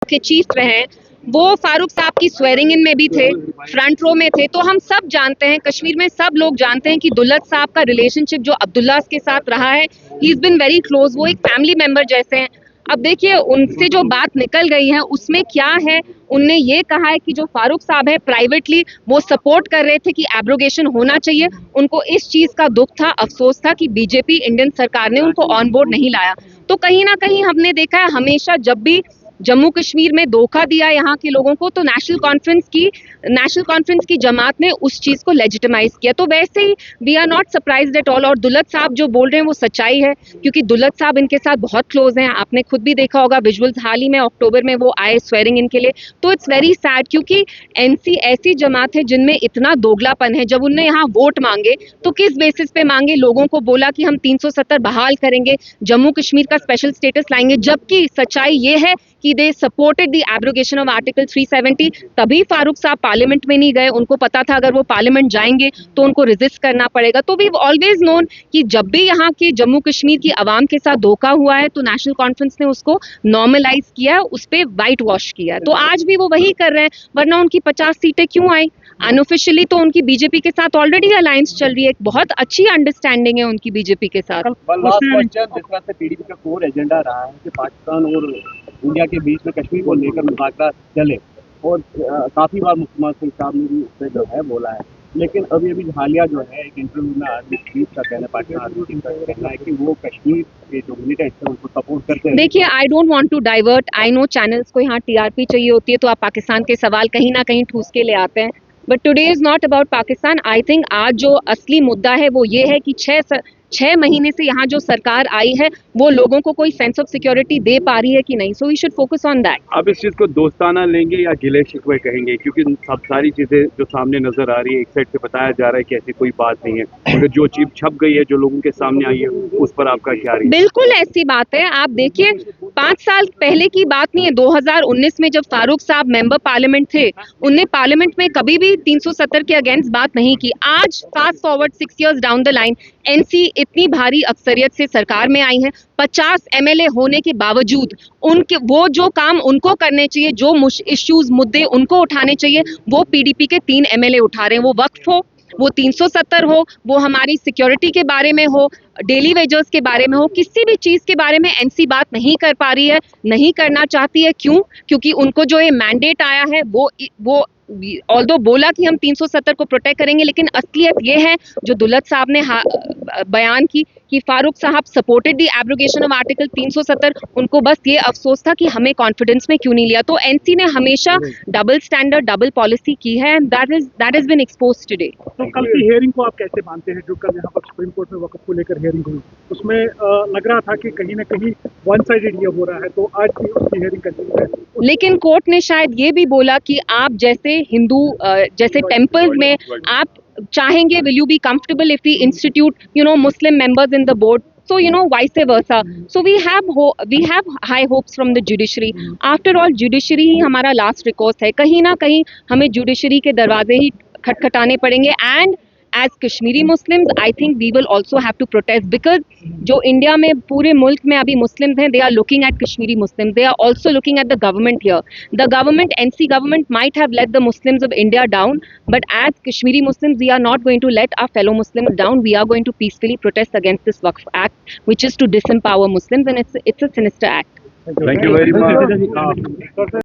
के चीफ रहे हैं, वो फारूक साहब की स्वेरिंग इन में भी थे, फ्रंट रो में थे। तो हम सब जानते हैं, कश्मीर में सब लोग जानते हैं कि दुल्लत साहब का रिलेशनशिप जो अब्दुल्ला के साथ रहा है, he is been very close, वो एक फैमिली मेंबर जैसे हैं। अब देखिए, उनसे जो बात निकल गई है उसमें क्या है, उनने ये कहा है कि जो फारूक साहब है प्राइवेटली वो सपोर्ट कर रहे थे कि एब्रोगेशन होना चाहिए। उनको इस चीज का दुख था, अफसोस था कि बीजेपी इंडियन सरकार ने उनको ऑन बोर्ड नहीं लाया। तो कहीं ना कहीं हमने देखा है, हमेशा जब भी जम्मू कश्मीर में धोखा दिया यहाँ के लोगों को, तो नेशनल कॉन्फ्रेंस की जमात ने उस चीज को लेजिटिमाइज किया। तो वैसे ही we are not surprised at all. और दुल्लत साहब जो बोल रहे हैं वो सच्चाई है, क्योंकि दुल्लत साहब इनके साथ बहुत क्लोज हैं। आपने खुद भी देखा होगा विजुअल्स, हाल ही में अक्टूबर में वो आए स्वेरिंग इन के लिए। तो इट्स वेरी सैड, क्योंकि एनसी ऐसी जमात है जिनमें इतना दोगलापन है। जब उनने यहाँ वोट मांगे तो किस बेसिस पे मांगे? लोगों को बोला कि हम 370 बहाल करेंगे, जम्मू कश्मीर का स्पेशल स्टेटस लाएंगे, जबकि सच्चाई ये है कि they supported the abrogation of article 370। तभी फारूक साहब पार्लियामेंट में नहीं गए। उनको पता था अगर वो पार्लियामेंट जाएंगे तो उनको रेजिस्ट करना पड़ेगा। तो वी ऑलवेज नोन कि जब भी यहाँ के जम्मू कश्मीर की आवाम के साथ धोखा हुआ है तो नेशनल कॉन्फ्रेंस ने उसको नॉर्मलाइज किया है, उस पर वाइट वॉश किया है। तो आज भी वो वही कर रहे हैं, वरना उनकी 50 सीटें क्यों आई? अनऑफिशियली तो उनकी बीजेपी के साथ ऑलरेडी अलायंस चल रही है, बहुत अच्छी अंडरस्टैंडिंग है उनकी बीजेपी के साथ। पीडीपी का कोर एजेंडा रहा है कि पाकिस्तान और इंडिया के बीच में कश्मीर को लेकर मुज़ाकरा चले, और काफी बार मुख्यमंत्री साहब ने भी उससे जो है बोला है। लेकिन अभी हालिया जो है एक इंटरव्यू में आर्मी चीफ का कहना है, पाकिस्तान आर्मी चीफ का कहना है कि वो कश्मीर के जो मिलिटेंट्स हैं उनको सपोर्ट करते हैं। देखिए, I don't want to divert, I know channels को यहाँ टीआरपी चाहिए होती है, तो आप पाकिस्तान के सवाल कहीं ना कहीं ठूस के ले आते हैं। But today is not about Pakistan. I think आज जो असली मुद्दा है वो ये है कि 6 महीने से यहाँ जो सरकार आई है वो लोगों को कोई सेंस ऑफ सिक्योरिटी दे पा रही है कि नहीं। So we should focus on that. आप इस चीज को दोस्ताना लेंगे या गिले शिकवे कहेंगे? क्योंकि सब सारी चीजें जो सामने नजर आ रही है, एक साइड से बताया जा रहा है कि ऐसी कोई बात नहीं है, मगर जो चीज छप गई है, जो लोगों के सामने आई है, उस पर आपका क्या रही? बिल्कुल ऐसी बात है। आप देखिए, 5 साल पहले की बात नहीं है, 2019 में जब फारूक साहब मेंबर पार्लियामेंट थे, उनने पार्लियामेंट में कभी भी 370 के अगेंस्ट बात नहीं की। आज fast forward 6 years down the line, NC इतनी भारी अक्सरियत से सरकार में आई है, 50 एमएलए होने के बावजूद उनके वो जो काम उनको करने चाहिए, जो इश्यूज मुद्दे उनको उठाने चाहिए, वो पीडीपी के 3 एमएलए उठा रहे हैं। वो वक्फ हो, वो 370 हो, वो हमारी सिक्योरिटी के बारे में हो, डेली वेजर्स के बारे में हो, किसी भी चीज के बारे में एनसी बात नहीं कर पा रही है, नहीं करना चाहती है। क्यों? क्योंकि उनको जो ये मैंडेट आया है वो ऑल्दो बोला कि हम 370 को प्रोटेक्ट करेंगे, लेकिन असलियत ये है जो दुल्लत साहब ने बयान की कि फारूक साहब supported the abrogation of article 370। उनको बस ये अफसोस था कि हमें कॉन्फिडेंस में क्यों नहीं लिया। तो एनसी ने हमेशा डबल स्टैंडर्ड, डबल पॉलिसी की है, and that is been exposed today. तो कल की हियरिंग को आप कैसे मानते हैं, जो कल यहाँ पर सुप्रीम कोर्ट में वक्फ को लेकर हियरिंग हुई, उसमें लग रहा था कि कहीं ना कहीं वन साइडेड ये हो रहा है, तो आज भी उसकी हियरिंग कंटिन्यू है। लेकिन कोर्ट ने शायद ये भी बोला कि आप जैसे हिंदू, जैसे टेम्पल में आप चाहेंगे, will you be comfortable if we institute Muslim members in the board? So vice versa. So we have high hopes from the judiciary. After all, judiciary ही हमारा last recourse है। कहीं ना कहीं हमें judiciary के दरवाजे ही खटखटाने पड़ेंगे। And as Kashmiri Muslims, I think we will also have to protest, because जो इंडिया में पूरे मुल्क में अभी मुस्लिम्स हैं, they are looking at Kashmiri Muslims. They are also looking at the government here. The government, NC government, might have let the Muslims of India down, but as Kashmiri Muslims, we are not going to let our fellow Muslims down. We are going to peacefully protest against this Waqf Act, which is to disempower Muslims, and it's a sinister act. Thank you very much.